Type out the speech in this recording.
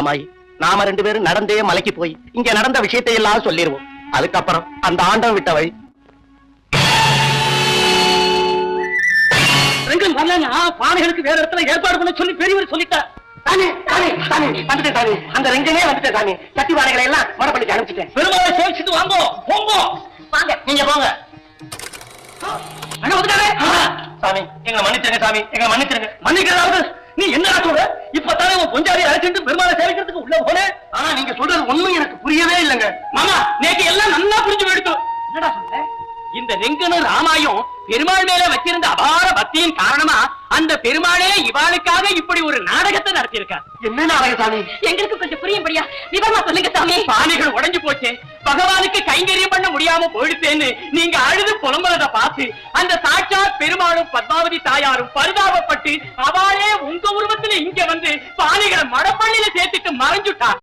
ராமாயி, நாம 2 பேரும் நடந்தே மலைக்கு போய் இங்க நடந்த விஷயத்தை எல்லாம் சொல்லிடுவோம். அதுக்கப்புறம் அந்த ஆண்டம் விட்ட வழி. ரெங்கம் வரலன்னா பானைகளுக்கு வேற இடத்துல ஏற்பாடு பண்ண சொல்லி பெரியவர் சொல்லிட்டார். தானே தானே தானே வந்துட்டேன் சாமி. அந்த ரெங்கனே வந்துட்டேன் சாமி. சட்டி பானைகளை எல்லாம் மடப்பள்ளி அனுப்பிச்சிட்டேன். பெருமாளை சேவிச்சுட்டு வாங்கோ. போங்கோ. வாங்க, நீங்க போங்க. அங்க வந்துட்டாரே. சாமி, எங்களை மன்னிச்சிருங்க சாமி, எங்களை மன்னிச்சிருங்க. மன்னிக்கிறதாவது நீ என்ன சொல்ற? இப்பதானே உன் பொஞ்சாரி அழைச்சிட்டு பெருமாளை சேவிக்கிறதுக்கு உள்ள போனே. ஆனா நீங்க சொல்றது உண்மை எனக்கு புரியவே இல்லைங்க. மாமா, நேக்கு எல்லாம் நல்லா புரிஞ்சு போயிடுச்சு. என்னடா சொல்ற? இந்த ரெங்கனும் ராமாயும் பெருமாள் மேல வச்சிருந்த அபார பக்தியின் காரணமா அந்த பெருமாளே இவாளுக்காக இப்படி ஒரு நாடகத்தை நடத்தியிருக்கார். என்ன நாடகம் சாமி? எங்களுக்கு கொஞ்சம் புரியும்படியா விவரமா சொல்லுங்க சாமி. பானைகள் உடைஞ்சு போச்சே, பகவானுக்கு கைங்கரியம் பண்ண முடியாம போயிடுச்சேன்னு நீங்க அழுது புலம்புறத பார்த்து அந்த சாட்சாத் பெருமாளும் பத்மாவதி தாயாரும் பரிதாபப்பட்டு அவளே உங்க உருவத்துல இங்க வந்து பானைகளை மடப்பள்ளியில சேர்த்துட்டு மறைஞ்சுட்டா.